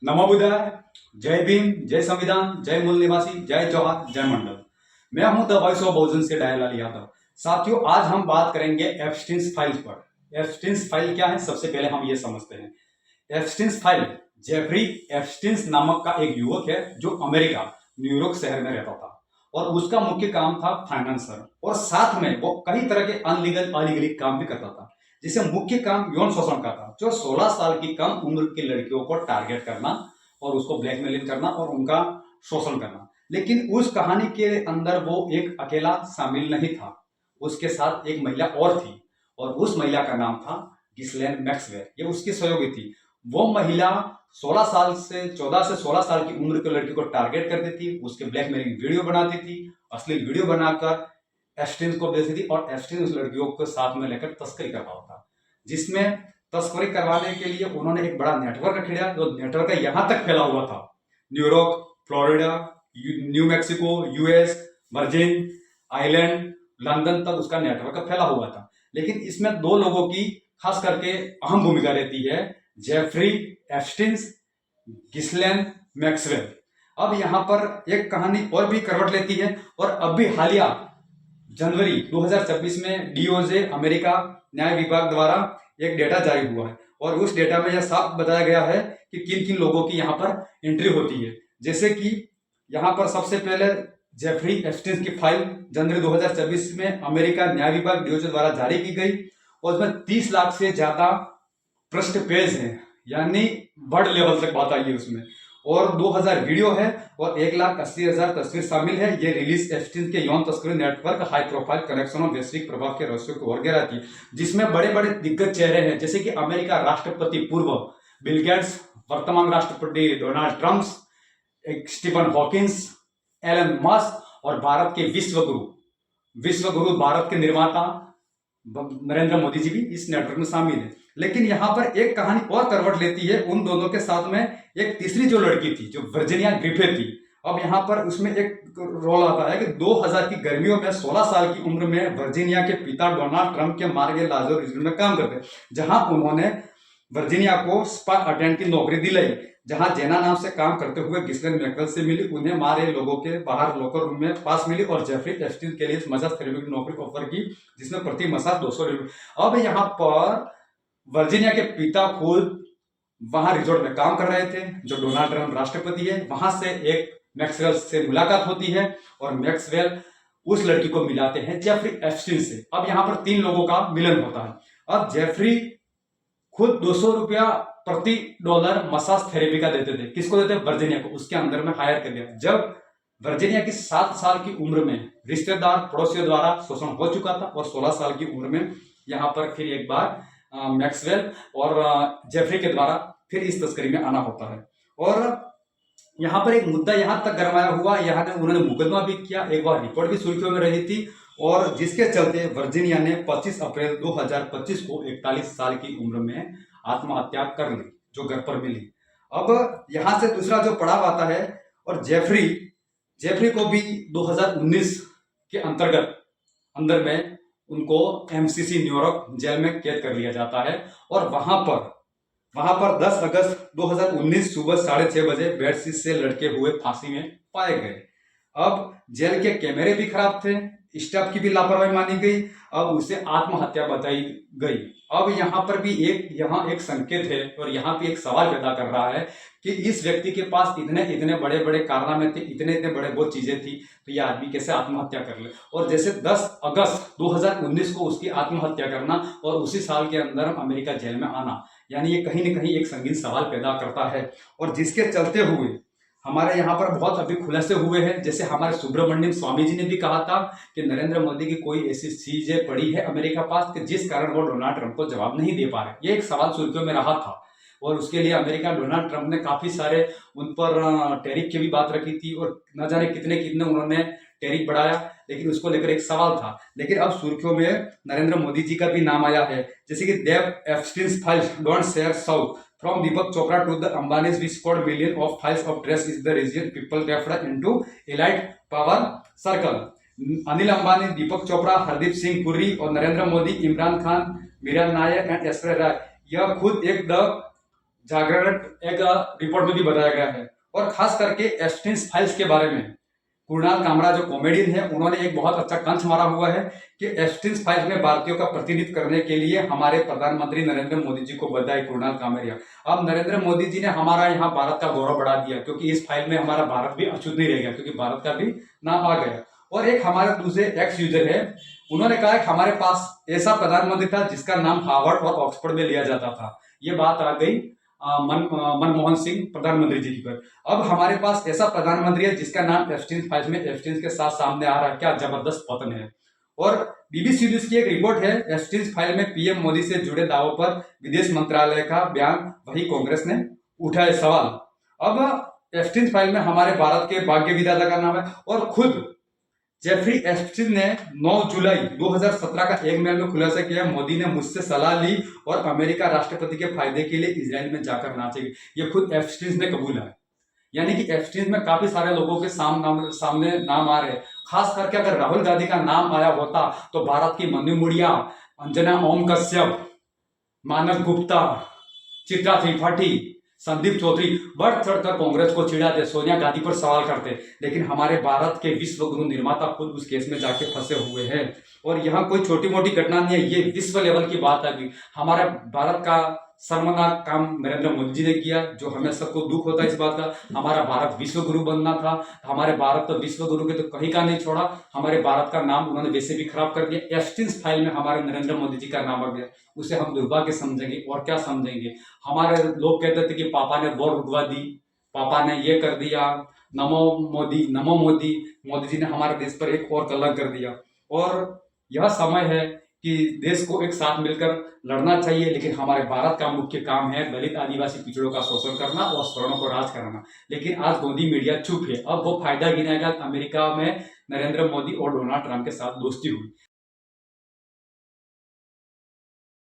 नमो बुद्धाय। जय भीम, जय संविधान, जय मूल निवासी, जय जवाहर, जय मंडल। मैं हूं द वॉइस ऑफ बहुजन से दयालाल यादव। साथियों, आज हम बात करेंगे एप्स्टीन्स फाइल पर। एप्स्टीन्स फाइल क्या है, सबसे पहले हम ये समझते हैं। एप्स्टीन्स फाइल जेफरी एप्स्टीन्स नामक का एक युवक है जो अमेरिका न्यूयॉर्क शहर में रहता था और उसका मुख्य काम था फाइनेंसर, और साथ में वो कई तरह के अनलीगली काम भी करता था, जिसे मुख्य काम यौन शोषण का था, जो 16 साल की कम उम्र की लड़कियों को टारगेट करना और उसको ब्लैकमेलिंग करना और उनका शोषण करना। लेकिन उस कहानी के अंदर वो एक अकेला शामिल नहीं था, उसके साथ एक महिला और थी, और उस महिला का नाम था गिस्लेन मैक्सवेल। ये उसकी सहयोगी थी। वो महिला 14 से 16 साल की उम्र की लड़की को टारगेट करती थी, उसके ब्लैकमेलिंग वीडियो बनाती थी, अश्लील वीडियो बनाकर एप्स्टीन को भेजती थी, और एप्स्टीन उस लड़कियों को साथ में लेकर तस्करी करवाता था, जिसमें तस्करी करवाने के लिए उन्होंने एक बड़ा नेटवर्क खिलाया, जो नेटवर्क यहां तक फैला हुआ था। New York, Florida, new Mexico, US, virgin island, London तक उसका नेटवर्क फैला हुआ था। लेकिन इसमें दो लोगों की खास करके अहम भूमिका रहती है, जेफरी एप्स्टीन, गिस्लेन मैक्सवेल। अब यहां पर एक कहानी और भी करवट लेती है, और अब भी हालिया जनवरी 2026 में डीओजे अमेरिका न्याय विभाग द्वारा एक डेटा जारी हुआ है, और उस डेटा में यह साफ बताया गया है कि किन किन लोगों की यहाँ पर एंट्री होती है। जैसे कि यहाँ पर सबसे पहले जेफरी एप्स्टीन की फाइल जनवरी 2026 में अमेरिका न्याय विभाग डीओजे द्वारा जारी की गई, और उसमें 30 लाख से ज्यादा पृष्ठ पेज है, यानी वर्ल्ड लेवल तक बात आई है उसमें, और 2000 वीडियो है, और 1,80,000 तस्वीर शामिल है। ये रिलीज एप्स्टीन के यौन तस्करी नेटवर्क हाई प्रोफाइल कनेक्शन और वैश्विक प्रभाव के रहस्यों को वगैरह थी, जिसमें बड़े बड़े दिग्गज चेहरे हैं, जैसे कि अमेरिका राष्ट्रपति पूर्व बिल गेट्स, वर्तमान राष्ट्रपति Donald Trump, Stephen Hawkins, Elon Musk, और भारत के विश्व गुरु भारत के निर्माता नरेंद्र मोदी जी भी इस नेटवर्क में शामिल है। लेकिन यहाँ पर एक कहानी और करवट लेती है, उन दोनों के साथ में एक तीसरी जो लड़की थी, जो वर्जीनिया ग्रिफिथ थी। अब यहाँ पर उसमें एक रोल आता है कि 2000 की गर्मियों में 16 साल की उम्र में वर्जीनिया के पिता डोनाल्ड ट्रंप के मार्ग लाजो रिजोर्ट में काम करते, जहां उन्होंने वर्जीनिया को स्पा अटेंडेंट की नौकरी दिलाई, जहां जेना नाम से काम करते हुए गिस्लेन मैक्सवेल से मिली। उन्हें मारे लोगों के बाहर लॉकर रूम में पास मिली, और जेफरी एप्स्टीन के लिए मसाज थेरेपी की नौकरी ऑफर की, जिसमें प्रति मसाज $200। अब यहाँ पर वर्जीनिया के पिता खुद वहां रिजोर्ट में काम कर रहे थे, जो डोनाल्ड ट्रंप राष्ट्रपति है। वहां से एक मैक्सवेल से मुलाकात होती है, और मैक्सवेल उस लड़की को मिलाते हैं जेफरी एप्स्टीन से। अब यहाँ पर 3 लोगों का मिलन होता है। अब जेफरी खुद $200 प्रति डॉलर मसाज थेरेपी का देते थे। किसको देते? वर्जीनिया को। उसके अंदर में हायर कर दिया। जब वर्जीनिया की 7 साल की उम्र में रिश्तेदार पड़ोसियों द्वारा शोषण हो चुका था, और 16 साल की उम्र में यहाँ पर फिर एक बार मैक्सवेल और जेफरी के द्वारा फिर इस तस्करी में आना होता है। और यहाँ पर एक मुद्दा यहाँ तक गरमाया हुआ, यहाँ ने उन्होंने मुकदमा भी किया, एक बार रिपोर्ट भी सुर्खियों में रही थी, और जिसके चलते वर्जीनिया ने 25 अप्रैल 2025 को 41 साल की उम्र में आत्महत्या कर ली, जो घर पर मिली। अब यहाँ से दूसरा जो पड़ाव आता है, और जेफरी को भी 2019 के अंदर में उनको एमसीसी न्यूयॉर्क जेल में कैद कर लिया जाता है, और वहां पर 10 अगस्त 2019 सुबह 6:30 बजे बेडशीट से लटके हुए फांसी में पाए गए। अब जेल के कैमरे भी खराब थे, स्टाफ की भी लापरवाही मानी गई, अब उसे आत्महत्या बताई गई। अब यहाँ पर भी एक संकेत है, और यहाँ पे एक सवाल पैदा कर रहा है कि इस व्यक्ति के पास इतने बड़े बड़े कारनामे थे, इतने बड़े बहुत चीजें थी, तो ये आदमी कैसे आत्महत्या कर ले। और जैसे 10 अगस्त 2019 को उसकी आत्महत्या करना, और उसी साल के अंदर अमेरिका जेल में आना, यानी ये कहीं ना कहीं एक संगीन सवाल पैदा करता है, और जिसके चलते हुए हमारे यहाँ पर बहुत अभी खुलासे हुए हैं। जैसे हमारे सुब्रमण्यम स्वामी जी ने भी कहा था कि नरेंद्र मोदी की कोई ऐसी चीजें पड़ी है अमेरिका पास कि जिस कारण वो डोनाल्ड ट्रंप को जवाब नहीं दे पा रहे। ये एक सवाल सुर्खियों में रहा था, और उसके लिए अमेरिका डोनाल्ड ट्रंप ने काफी सारे उन पर टैरिफ की भी बात रखी थी, और न जाने कितने उन्होंने टैरिफ बढ़ाया, लेकिन उसको लेकर एक सवाल था। लेकिन अब सुर्खियों में नरेंद्र मोदी जी का भी नाम आया है, जैसे कि देव Epstein files don't share south from Deepak Chopra to the Ambanis, we scored million of files of dress is the region people refer into elite power circle. Anil Ambani, Deepak Chopra, Hardeep Singh Puri, और नरेंद्र मोदी, इमरान खान, मीरा नायक एंड ऐश्वर्या राय, यह खुद एक द जागरण एक रिपोर्ट में भी बताया गया है। और खास करके एप्स्टीन फाइल्स के बारे में कुणाल कामरा जो कॉमेडियन है, उन्होंने एक बहुत अच्छा कंच मारा हुआ है कि एप्स्टीन फाइल्स में भारतीयों का प्रतिनिधित्व करने के लिए हमारे प्रधानमंत्री नरेंद्र मोदी जी को बधाई, कुणाल कामरिया। अब नरेंद्र मोदी जी ने हमारा यहाँ भारत का गौरव बढ़ा दिया, क्योंकि इस फाइल में हमारा भारत भी अछूत नहीं रहेगा, क्योंकि भारत का भी नाम आ गया। और एक हमारे दूसरे एक्स यूजर है, उन्होंने कहा कि हमारे पास ऐसा प्रधानमंत्री था जिसका नाम हार्वर्ड और ऑक्सफोर्ड में लिया जाता था। ये बात आ गई मनमोहन सिंह प्रधानमंत्री जी की पर। अब हमारे पास ऐसा प्रधानमंत्री है जिसका नाम एप्स्टीन फाइल्स में एप्स्टीन के साथ सामने आ रहा है। क्या जबरदस्त पतन है। और बीबीसी न्यूज की एक रिपोर्ट है, एप्स्टीन फाइल में पीएम मोदी से जुड़े दावों पर विदेश मंत्रालय का बयान, वही कांग्रेस ने उठाए सवाल। अब एप्स्टीन फाइल में हमारे भारत के भाग्य विधाता का नाम है, और खुद जेफरी एप्स्टीन ने 9 जुलाई 2017 का एक मेल में खुलासा किया, मोदी ने मुझसे सलाह ली और अमेरिका राष्ट्रपति के फायदे के लिए इजराइल में जाकर नाचेगी। ये खुद एप्स्टीन ने कबूला है। यानी कि एप्स्टीन में काफी सारे लोगों के सामने नाम आ रहे हैं। खास करके अगर राहुल गांधी का नाम आया होता तो भारत की मनु मुड़िया, अंजना ओम कश्यप, मानव गुप्ता, चित्रा त्रिपाठी, संदीप चौधरी बढ़ चढ़कर कांग्रेस को चिढ़ाते, सोनिया गांधी पर सवाल करते। लेकिन हमारे भारत के विश्व गुरु निर्माता खुद उस केस में जाके फंसे हुए हैं। और यहाँ कोई छोटी मोटी घटना नहीं है, ये विश्व लेवल की बात आ गई। हमारे भारत का शर्मनाक काम नरेंद्र मोदी जी ने किया, जो हमें सबको दुख होता है इस बात का। हमारा भारत विश्व गुरु बनना था, हमारे भारत तो विश्व गुरु के तो कहीं का नहीं छोड़ा। हमारे भारत का नाम उन्होंने वैसे भी खराब कर दिया। एप्स्टीन फाइल में हमारे नरेंद्र मोदी जी का नाम आ गया, उसे हम दुर्भाग्य समझेंगे और क्या समझेंगे। हमारे लोग कहते थे कि पापा ने वोट रुकवा दी, पापा ने ये कर दिया, नमो मोदी, नमो मोदी। मोदी जी ने हमारे देश पर एक और कलंक कर दिया। और यह समय है कि देश को एक साथ मिलकर लड़ना चाहिए। लेकिन हमारे भारत का मुख्य काम है दलित आदिवासी पिछड़ों का शोषण करना और स्वर्णों को राज कराना। लेकिन आज गोदी मीडिया चुप है। अब वो फायदा गिनाएगा अमेरिका में नरेंद्र मोदी और डोनाल्ड ट्रंप के साथ दोस्ती हुई।